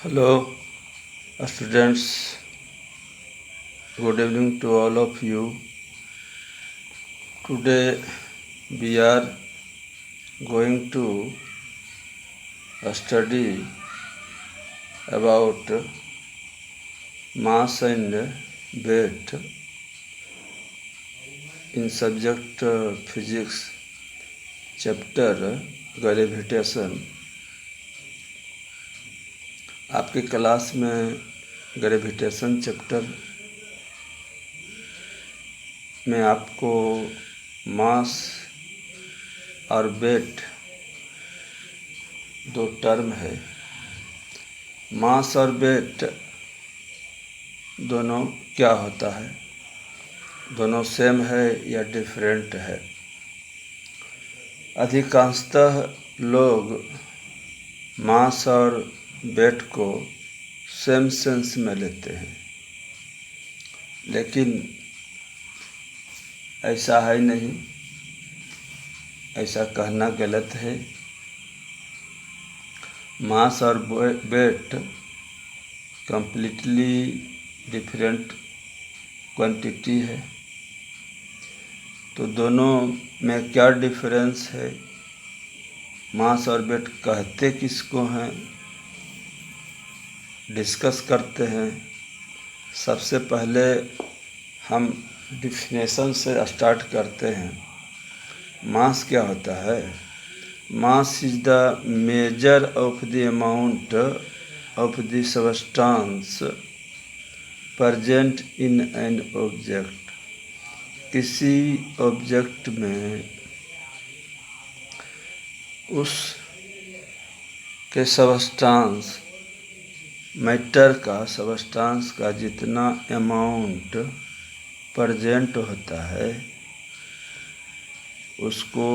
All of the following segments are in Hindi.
Hello, students. Good evening to all of you. Today we are going to study about mass and weight in subject physics chapter gravitation. आपके क्लास में ग्रेविटेशन चैप्टर में आपको मास और वेट दो टर्म है। मास और वेट दोनों क्या होता है, दोनों सेम है या डिफरेंट है। अधिकांशतः लोग मास और वेट को सेम सेंस में लेते हैं, लेकिन ऐसा है नहीं, ऐसा कहना गलत है। मास और वेट कंप्लीटली डिफरेंट क्वांटिटी है। तो दोनों में क्या डिफरेंस है, मास और वेट कहते किसको हैं, डिस्कस करते हैं। सबसे पहले हम डिफिनेशन से स्टार्ट करते हैं। मास क्या होता है? Mass is the measure of the amount of the substance present in an object. किसी ऑब्जेक्ट में उस के सब्सटेंस मैटर का, सब्सटेंस का जितना अमाउंट प्रेजेंट होता है उसको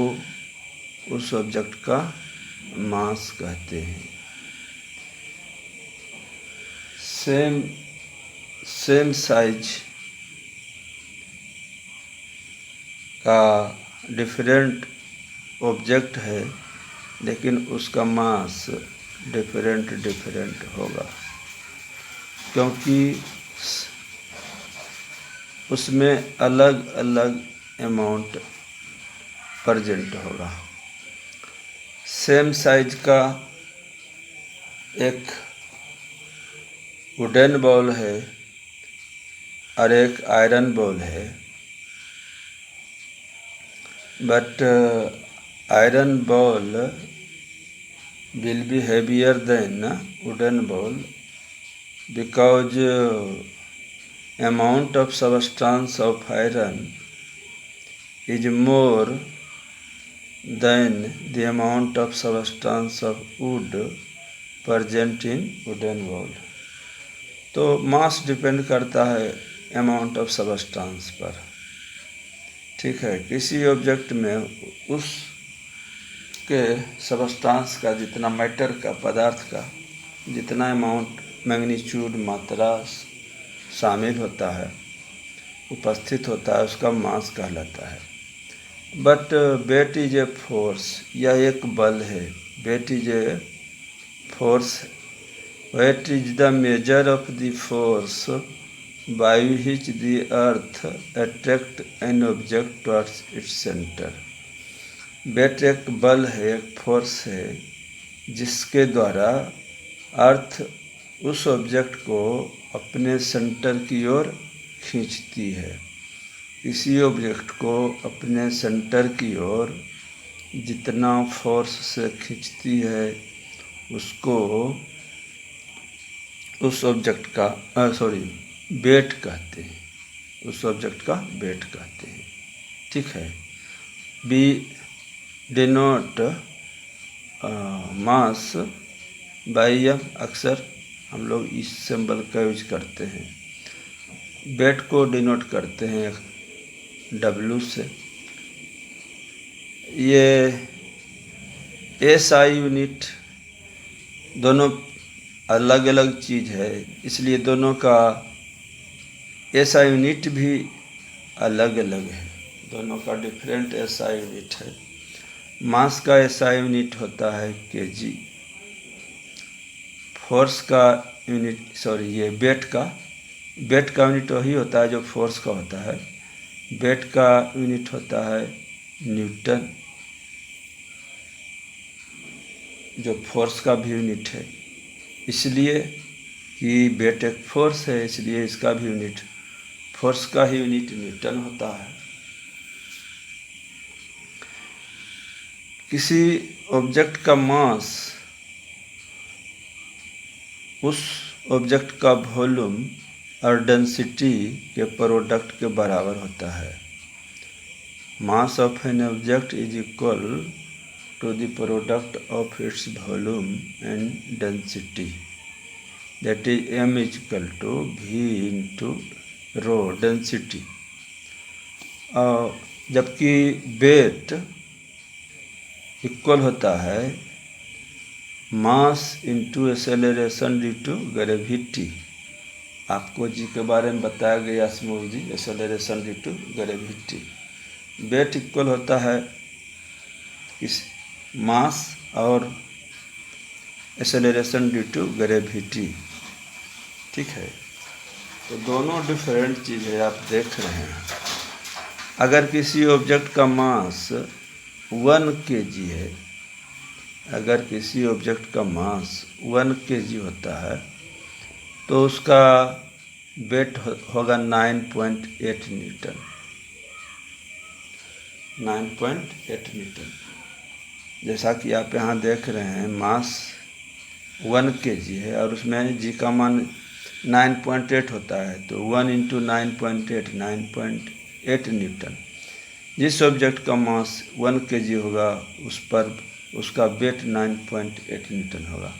उस ऑब्जेक्ट का मास कहते हैं। सेम साइज का डिफरेंट ऑब्जेक्ट है, लेकिन उसका मास डिफरेंट होगा, क्योंकि उसमें अलग अलग अमाउंट प्रेजेंट होगा। सेम साइज का एक वुडन बॉल है और एक आयरन बॉल है, but iron ball will be heavier than wooden ball because amount of substance of iron is more than the amount of substance of wood present in wooden ball। तो मास डिपेंड करता है अमाउंट ऑफ सब्सटेंस पर। ठीक है, किसी ऑब्जेक्ट में उस के सब्सटेंस का जितना मैटर का, पदार्थ का जितना अमाउंट, मैग्नीट्यूड, मात्रा शामिल होता है, उपस्थित होता है, उसका मास कहलाता है। But weight is a force, यह एक बल है। Weight is a force. Weight is the measure of the force by which the earth attract an object towards its centre. Weight एक बल है, एक फोर्स है, जिसके द्वारा अर्थ उस ऑब्जेक्ट को अपने सेंटर की ओर खींचती है। किसी ऑब्जेक्ट को अपने सेंटर की ओर जितना फोर्स से खींचती है उसको उस ऑब्जेक्ट का वेट कहते हैं, उस ऑब्जेक्ट का वेट कहते हैं। ठीक है, be denote mass by M. अक्सर हम लोग इस सिंबल का यूज करते हैं। वेट को डिनोट करते हैं डब्ल्यू से। ये एसआई यूनिट दोनों अलग अलग चीज़ है, इसलिए दोनों का एसआई यूनिट भी अलग अलग है। दोनों का डिफरेंट एसआई यूनिट है। मास का एसआई यूनिट होता है केजी। फोर्स का यूनिट, ये वेट का यूनिट वही होता है जो फोर्स का होता है। वेट का यूनिट होता है न्यूटन, जो फोर्स का भी यूनिट है। इसलिए कि वेट एक फोर्स है, इसलिए इसका भी यूनिट, फोर्स का ही यूनिट न्यूटन होता है। किसी ऑब्जेक्ट का मास उस ऑब्जेक्ट का वॉल्यूम और डेंसिटी के प्रोडक्ट के बराबर होता है। Mass of an object is equal to the product of its volume and density, that is m is equal to v into rho density. जबकि वेट इक्वल होता है mass into acceleration due to gravity. आपको जी के बारे में बताया गया स्मूथ g, acceleration due to gravity. Weight equal होता है इस मास और एक्सेलरेशन ड्यू टू ग्रेविटी, ठीक है। तो दोनों डिफरेंट चीज़ है, आप देख रहे हैं। अगर किसी ऑब्जेक्ट का मास 1 kg है, अगर किसी ऑब्जेक्ट का मास 1 kg होता है तो उसका वेट होगा 9.8 न्यूटन, 9.8 न्यूटन। जैसा कि आप यहाँ देख रहे हैं, मास 1 kg है और उसमें जी का मान 9.8 होता है, तो 1 इंटू 9.8, 9.8 न्यूटन। जिस ऑब्जेक्ट का मास 1 kg होगा उस पर उसका वेट 9.8 न्यूटन होगा।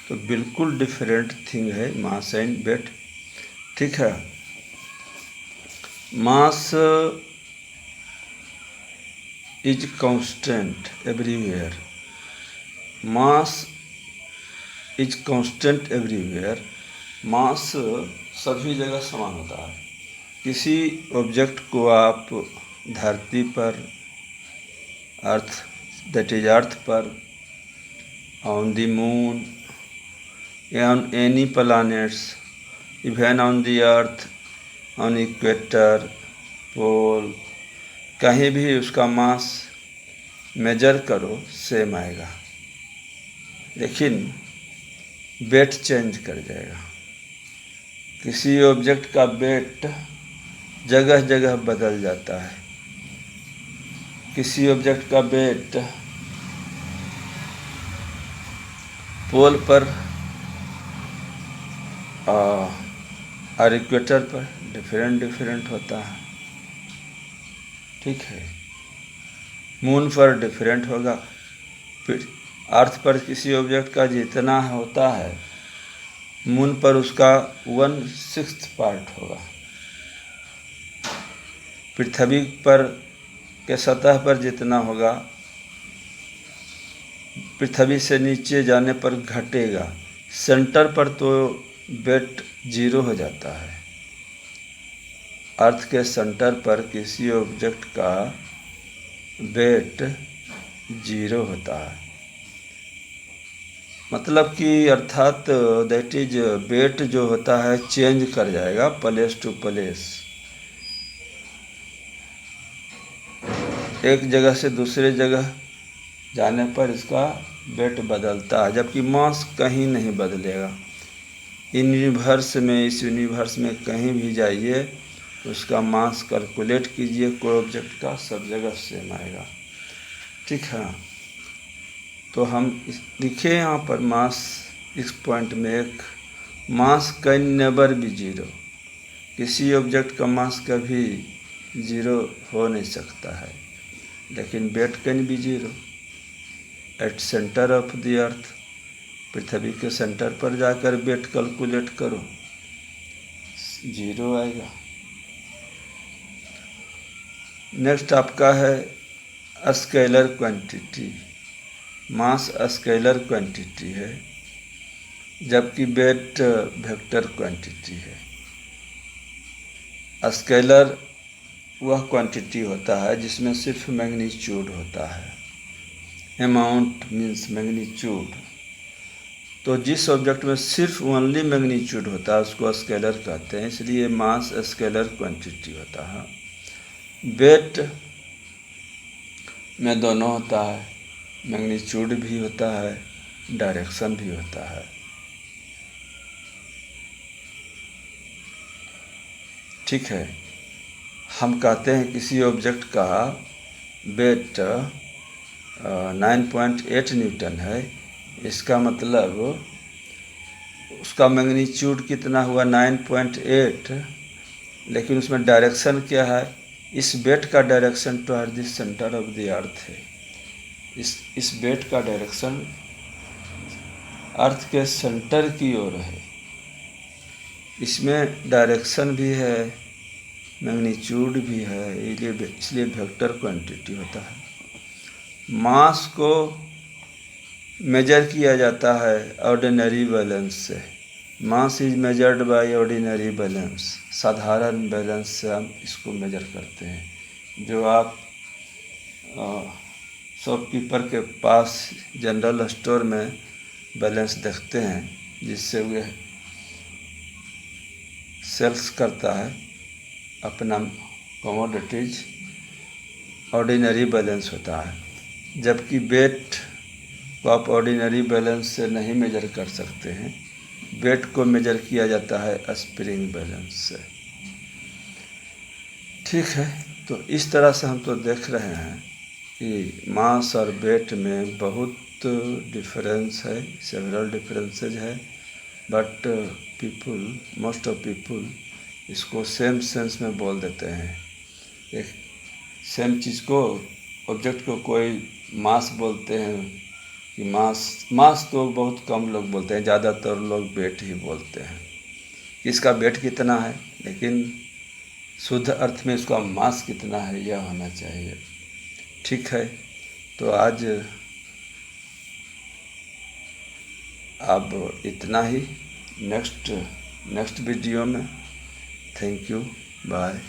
तो बिल्कुल डिफरेंट थिंग है मास एंड वेट, ठीक है। Mass is constant everywhere, mass is constant everywhere, मास सभी जगह समान होता है। किसी ऑब्जेक्ट को आप धरती पर, अर्थ, दैट इज अर्थ पर, on the moon, on any planets, even on the earth, on equator, पोल, कहीं भी उसका मास मेजर करो सेम आएगा, लेकिन वेट चेंज कर जाएगा। किसी ऑब्जेक्ट का वेट जगह जगह बदल जाता है। किसी ऑब्जेक्ट का वेट पोल पर और इक्वेटर पर डिफरेंट होता है, ठीक है। मून पर डिफरेंट होगा, फिर अर्थ पर किसी ऑब्जेक्ट का जितना होता है मून पर उसका 1/6 पार्ट होगा। पृथ्वी पर के सतह पर जितना होगा पृथ्वी से नीचे जाने पर घटेगा। सेंटर पर तो वेट 0 हो जाता है। अर्थ के सेंटर पर किसी ऑब्जेक्ट का वेट 0 होता है, मतलब कि अर्थात दैट इज वेट जो होता है चेंज कर जाएगा प्लेस टू प्लेस, एक जगह से दूसरे जगह जाने पर इसका वेट बदलता है, जबकि मास कहीं नहीं बदलेगा। यूनिवर्स में, इस यूनिवर्स में कहीं भी जाइए उसका मास कैलकुलेट कीजिए कोई ऑब्जेक्ट का, सब जगह सेम आएगा, ठीक है। तो हम लिखे यहाँ पर मास, इस पॉइंट में एक मास कैन नेवर बी 0, किसी ऑब्जेक्ट का मास कभी 0 हो नहीं सकता है, लेकिन weight can be 0 at centre of the earth. पृथ्वी के सेंटर पर जाकर वेट कैलकुलेट करो, 0 आएगा। नेक्स्ट आपका है स्केलर क्वांटिटी। मास स्केलर क्वांटिटी है, जबकि वेट वेक्टर क्वांटिटी है। स्केलर वह क्वांटिटी होता है जिसमें सिर्फ मैग्नीट्यूड होता है, अमाउंट मीन्स मैग्नीट्यूड, तो जिस ऑब्जेक्ट में सिर्फ ओनली मैग्नीट्यूड होता है उसको स्केलर कहते हैं, इसलिए मास स्केलर क्वांटिटी होता है। वेट में दोनों होता है, मैग्नीट्यूड भी होता है, डायरेक्शन भी होता है। ठीक है, हम कहते हैं किसी ऑब्जेक्ट का वेट 9.8 न्यूटन है, इसका मतलब उसका मैग्नीट्यूड कितना हुआ 9.8, लेकिन उसमें डायरेक्शन क्या है, इस वेट का direction toward the centre of the अर्थ है। इस वेट का डायरेक्शन अर्थ के सेंटर की ओर है। इसमें डायरेक्शन भी है, मैग्नीट्यूड भी है, इसलिए वेक्टर क्वांटिटी होता है। मास को मेजर किया जाता है ऑर्डिनरी बैलेंस से। Mass is measured by ordinary balance, साधारण बैलेंस से हम इसको मेजर करते हैं। जो आप शॉपकीपर के पास जनरल स्टोर में बैलेंस देखते हैं, जिससे वे सेल्स करता है अपना कमोडिटीज, ऑर्डिनरी बैलेंस होता है। जबकि वेट को आप ऑर्डिनरी बैलेंस से नहीं मेजर कर सकते हैं, वेट को मेजर किया जाता है स्प्रिंग बैलेंस से। ठीक है, तो इस तरह से हम तो देख रहे हैं कि मास और वेट में बहुत डिफरेंस है, सेवरल डिफरेंसेज है, बट मोस्ट ऑफ पीपल इसको सेम सेंस में बोल देते हैं। एक सेम चीज़ को, ऑब्जेक्ट को कोई मास बोलते हैं कि मास तो बहुत कम लोग बोलते हैं, ज़्यादातर लोग वेट ही बोलते हैं कि इसका वेट कितना है, लेकिन शुद्ध अर्थ में इसका मास कितना है यह होना चाहिए। ठीक है, तो आज अब इतना ही। नेक्स्ट वीडियो में। Thank you, bye.